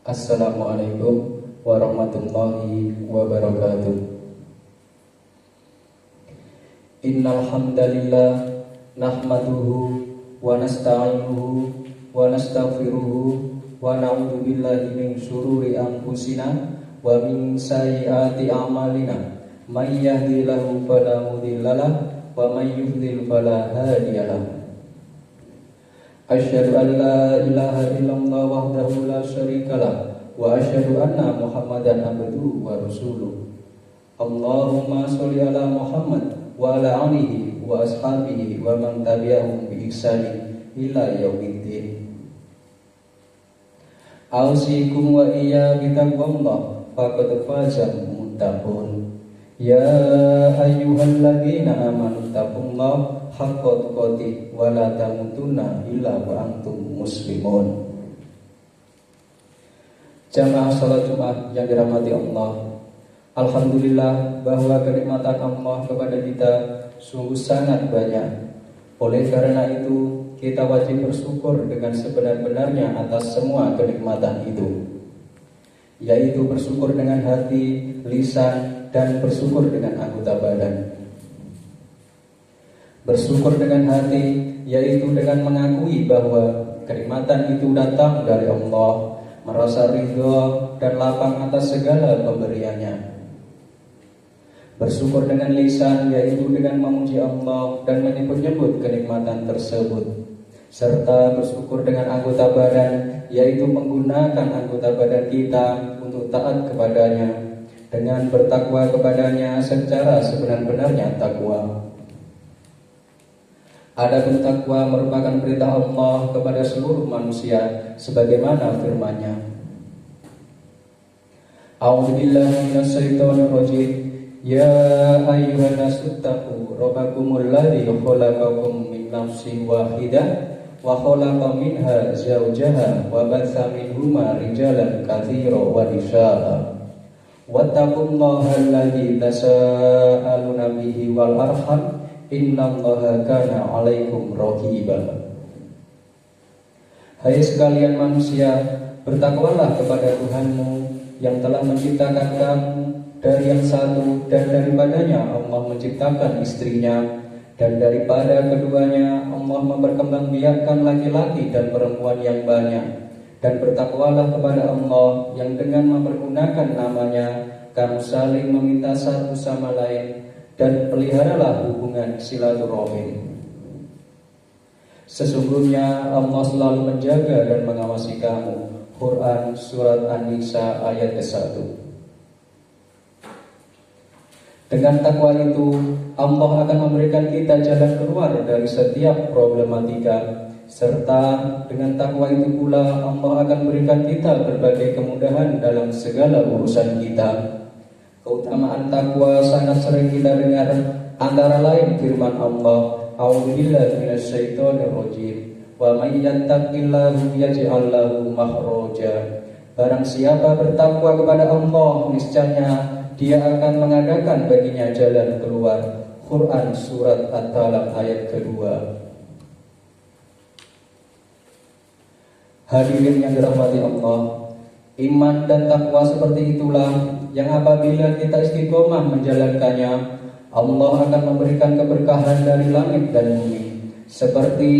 Assalamualaikum warahmatullahi wabarakatuh. Innal hamdalillah nahmaduhu wa nasta'inuhu wa nastaghfiruhu wa na'udzu billahi min syururi anfusina wa min sayyiati a'malina. May yahdihillahu fala mudhillalah wa may yudhlil fala hadiyalah. Asyhadu an la ilaha illallah wahdahu la syarikalah wa asyhadu anna Muhammadan abduhu wa rasuluh. Allahumma sholli ala Muhammad wa ala alihi wa ashabihi wa man tabi'ahum bi ihsanin ila yaumiddin. Ausikum wa iyya bitaqwallah faqad fazal muttaqun. Ya ayyuhalladzina amanu taqullaha haqqa tuqatih wa la tamutunna illa wa antum muslimun. Jamaah salat Jumat yang dirahmati Allah, alhamdulillah bahwa kenikmatan Allah kepada kita sungguh sangat banyak. Oleh karena itu, kita wajib bersyukur dengan sebenar-benarnya atas semua kenikmatan itu, yaitu bersyukur dengan hati, lisan, dan bersyukur dengan anggota badan. Bersyukur dengan hati, yaitu dengan mengakui bahwa kenikmatan itu datang dari Allah, merasa ridho dan lapang atas segala pemberiannya. Bersyukur dengan lisan, yaitu dengan memuji Allah dan menyebut-nyebut kenikmatan tersebut. Serta bersyukur dengan anggota badan, yaitu menggunakan anggota badan kita untuk taat kepadanya dengan bertakwa kepadanya secara sebenar-benarnya takwa. Adapun takwa merupakan perintah Allah kepada seluruh manusia sebagaimana firman-Nya. A'udzubillahi minasyaitonir rajim. Ya ayyuhan nasu taqu rabbakumul ladzi khalaqakum min nafsin wahidah wa khalaqa minha zawjaha wa batha minhuma rijalan katsiran wa nisaa'a. Wattaqullaha alladzi tasaaluna bihi wal arham innallaha kana 'alaikum raqiba. Hai sekalian manusia, bertakwalah kepada Tuhanmu yang telah menciptakan kamu dari yang satu, dan daripadanya Allah menciptakan istrinya, dan daripada keduanya Allah memperkembangbiakkan laki-laki dan perempuan yang banyak. Dan bertakwalah kepada Allah yang dengan mempergunakan namanya kamu saling meminta satu sama lain, dan peliharalah hubungan silaturahim. Sesungguhnya Allah selalu menjaga dan mengawasi kamu. Quran Surat An-Nisa ayat ke-1. Dengan takwa itu, Allah akan memberikan kita jalan keluar dari setiap problematika. Serta dengan takwa itu pula Allah akan berikan kita berbagai kemudahan dalam segala urusan kita. Keutamaan takwa sangat sering kita dengar, antara lain firman Allah, A'udzubillahi minasyaitonir rajim. Wa may yattaqillaha yaj'al lahu makhraja. Barang siapa bertakwa kepada Allah, niscaya Dia akan mengadakan baginya jalan keluar. Quran Surat At-Talaq ayat kedua. Hadirin yang dirahmati Allah, iman dan takwa seperti itulah yang apabila kita istiqomah menjalankannya, Allah akan memberikan keberkahan dari langit dan bumi. Seperti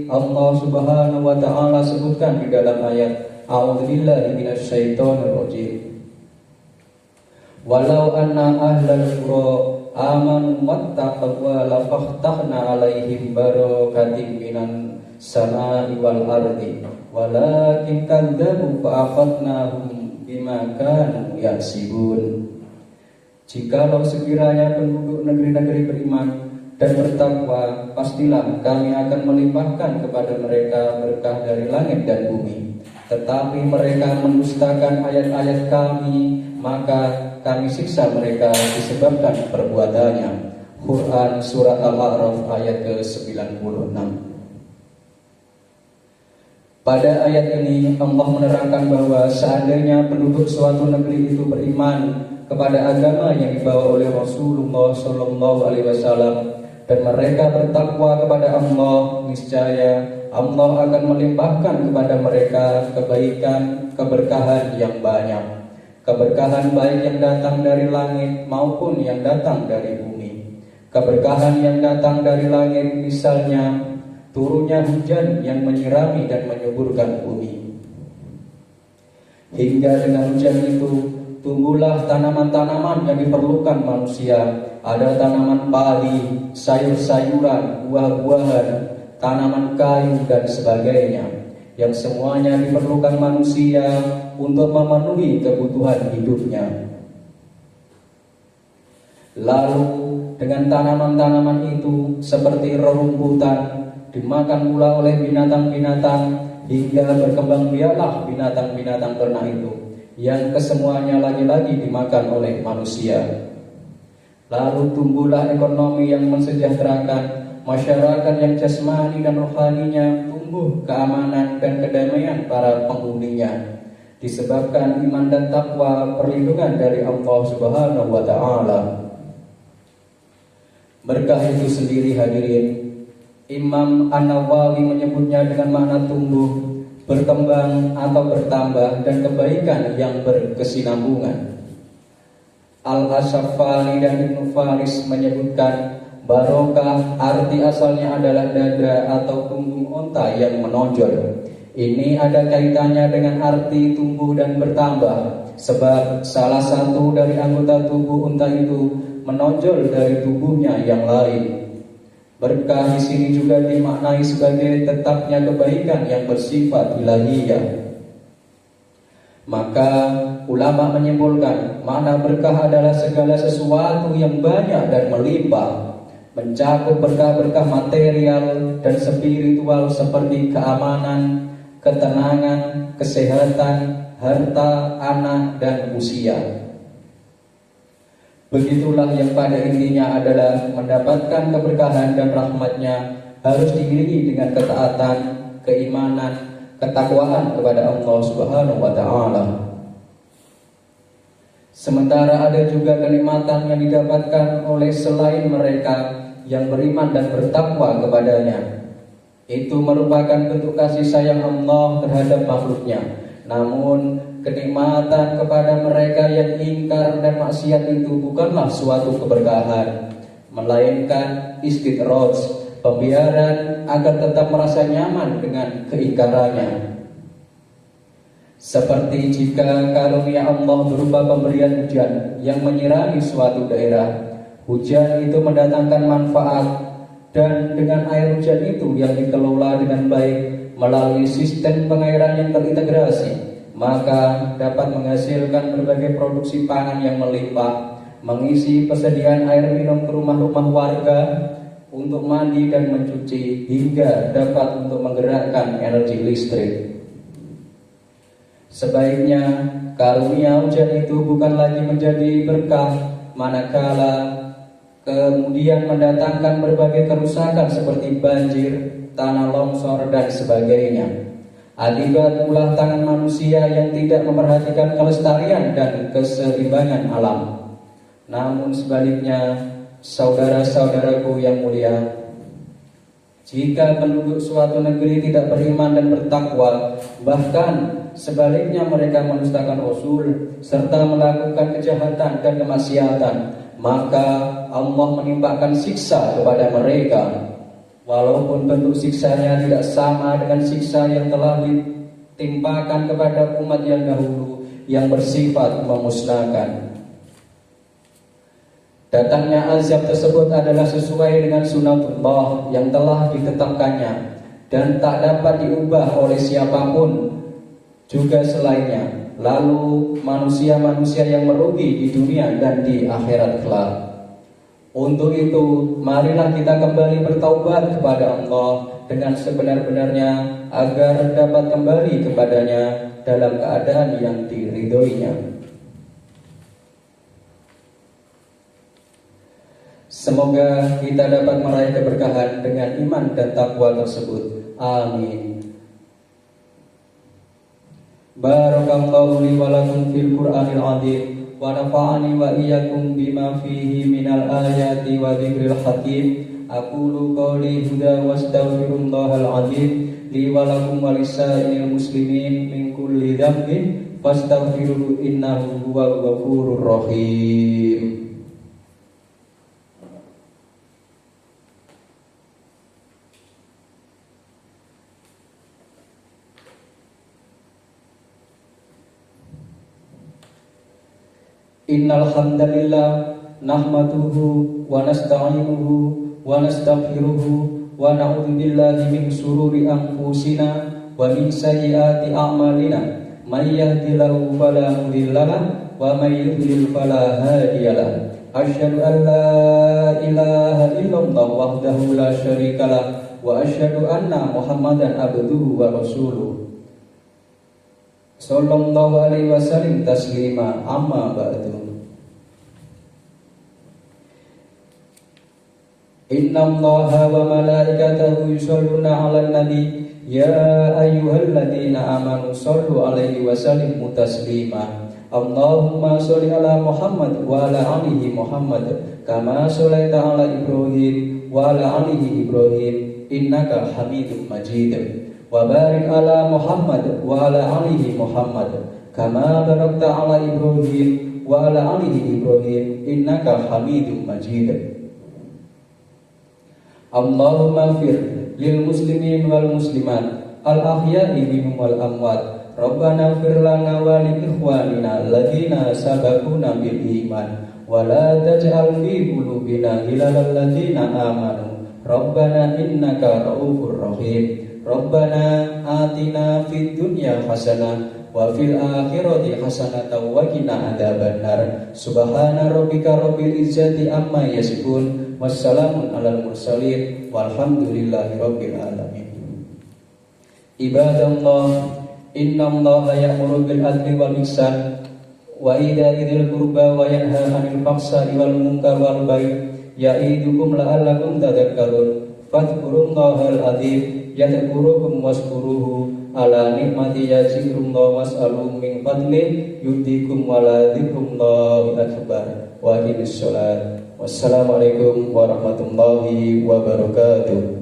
Allah Subhanahu wa taala sebutkan di dalam ayat A'udzubillahi minasyaitonir rajim. Walau anna ahlal qura amanu wattaqu la fahtahna 'alaihim barakatim minan sama'i wal ardi walakin kadzabu fa akhadnahum bima kanu yaksibun. Jikalau sekiranya penduduk negeri-negeri beriman dan bertakwa, pastilah kami akan melimpahkan kepada mereka berkah dari langit dan bumi. Tetapi mereka mendustakan ayat-ayat kami, maka kami siksa mereka disebabkan perbuatannya. Quran Surat Al-A'raf ayat ke-96. Pada ayat ini Allah menerangkan bahwa seandainya penduduk suatu negeri itu beriman kepada agama yang dibawa oleh Rasulullah SAW dan mereka bertakwa kepada Allah, niscaya Allah akan melimpahkan kepada mereka kebaikan, keberkahan yang banyak. Keberkahan baik yang datang dari langit maupun yang datang dari bumi. Keberkahan yang datang dari langit misalnya turunnya hujan yang menyirami dan menyuburkan bumi. Hingga dengan hujan itu tumbuhlah tanaman-tanaman yang diperlukan manusia. Ada tanaman padi, sayur-sayuran, buah-buahan, tanaman kayu dan sebagainya, yang semuanya diperlukan manusia untuk memenuhi kebutuhan hidupnya. Lalu dengan tanaman-tanaman itu seperti rerumputan dimakan pula oleh binatang-binatang, hingga berkembang biaklah binatang-binatang ternak itu, yang kesemuanya lagi-lagi dimakan oleh manusia. Lalu tumbuhlah ekonomi yang mensejahterakan, masyarakat yang jasmani dan rohaninya tumbuh keamanan dan kedamaian para penghuninya, disebabkan iman dan takwa, perlindungan dari Allah Subhanahu wa Ta'ala. Berkah itu sendiri, hadirin, Imam An-Nawawi menyebutnya dengan makna tumbuh, berkembang atau bertambah, dan kebaikan yang berkesinambungan. Al-Asyafani dan Ibnu Faris menyebutkan barokah arti asalnya adalah dada atau punggung unta yang menonjol. Ini ada kaitannya dengan arti tumbuh dan bertambah, sebab salah satu dari anggota tubuh unta itu menonjol dari tubuhnya yang lain. Berkah di sini juga dimaknai sebagai tetapnya kebaikan yang bersifat ilahiyah. Maka ulama menyimpulkan makna berkah adalah segala sesuatu yang banyak dan melimpah, mencakup berkah-berkah material dan spiritual seperti keamanan, ketenangan, kesehatan, harta, anak, dan usia. Begitulah yang pada intinya adalah mendapatkan keberkahan dan rahmatnya harus diiringi dengan ketaatan, keimanan, ketakwaan kepada Allah Subhanahu wa Ta'ala. Sementara ada juga kenikmatan yang didapatkan oleh selain mereka yang beriman dan bertakwa kepadanya. Itu merupakan bentuk kasih sayang Allah terhadap makhluknya. Namun kenikmatan kepada mereka yang ingkar dan maksiat itu bukanlah suatu keberkahan, melainkan istidraj, pembiaran agar tetap merasa nyaman dengan keingkarannya. Seperti jika karunia Allah berupa pemberian hujan yang menyirami suatu daerah, hujan itu mendatangkan manfaat, dan dengan air hujan itu yang dikelola dengan baik melalui sistem pengairan yang terintegrasi, maka dapat menghasilkan berbagai produksi pangan yang melimpah, mengisi persediaan air minum ke rumah-rumah warga, untuk mandi dan mencuci, hingga dapat untuk menggerakkan energi listrik. Sebaiknya karunia hujan itu bukan lagi menjadi berkah manakala kemudian mendatangkan berbagai kerusakan seperti banjir, tanah longsor, dan sebagainya, akibat ulah tangan manusia yang tidak memperhatikan kelestarian dan keseimbangan alam. Namun sebaliknya, saudara-saudaraku yang mulia, jika penduduk suatu negeri tidak beriman dan bertakwa, bahkan sebaliknya mereka mendustakan Rasul serta melakukan kejahatan dan kemaksiatan, maka Allah menimpakan siksa kepada mereka, walaupun bentuk siksanya tidak sama dengan siksa yang telah ditimpakan kepada umat yang dahulu yang bersifat memusnahkan. Datangnya azab tersebut adalah sesuai dengan sunatullah yang telah ditetapkannya dan tak dapat diubah oleh siapapun juga selainnya. Lalu manusia-manusia yang merugi di dunia dan di akhirat kelak. Untuk itu, marilah kita kembali bertaubat kepada Allah dengan sebenar-benarnya agar dapat kembali kepadanya dalam keadaan yang diridhoinya. Semoga kita dapat meraih keberkahan dengan iman dan takwa tersebut. Amin. Barakallahu li wa lakum fil Qur'anil azim wa nafa'ani wa iyyakum bima fihi minal ayati wa dzikril hakim. Aqulu qawli huda wa astaghfirullahal azim li wa lakum wa lisa'il muslimin min kulli dzambin fastaghfiruhu innahu huwal ghafurur rahim. Innal hamdalillah nahmaduhu wa nasta'inuhu wa nastaghfiruhu wa na'udzu billahi min shururi anfusina wa min sayyiati a'malina may yahdihillahu fala mudhillalah wa may yudhlil fala hadiyalah. Asyhadu an la ilaha illallah wahdahu la syarikalah wa asyhadu anna Muhammadan abduhu wa rasuluh. Sallallahu alaihi wasallam taslima amma ba'du. Inna Allaha wa malaikatahu yusholluna 'alan nabi ya ayyuhalladzina amanu shollu 'alaihi wa sallimu taslima. Allahumma sholli 'ala Muhammad wa 'ala alihi Muhammad kama shallaita 'ala Ibrahim wa 'ala alihi Ibrahim innaka Hamidum Majid. Wa barik 'ala Muhammad wa 'ala alihi Muhammad kama barakta 'ala Ibrahim wa 'ala alihi Ibrahim innaka Hamidum Majid. Allahumma fir lil muslimin wal muslimat al ahya'i minhum wal amwat. Rabbana fir lana wa li ikhwanina alladziina sabaquna bil iman wa la taj'al fi qulubina ghillan alladziina amanu. Rabbana innaka ra'ufur rahim. Rabbana atina fid dunya hasanah wa fil akhirati hasanatan wa qina adzabannar. Subhana rabbika rabbil izzati amma yasifun wassalamun alal mursalin walhamdulillahi rabbil alamin. Ibadallah, innallaha ya'muru bil adli wal ihsan wa ita'i dzil qurba wa yanha 'anil fahsya'i wal munkar wal baghi ya'idukum la'allakum tadhakkarun. Fadhkurullahal adzim yadhkurukum washkuruhu ala nikmati yazidkum was'alu min fadli yu'tikum wa la dzikrullahi akbar. Wa aqimis shalat. Wassalamualaikum warahmatullahi wabarakatuh.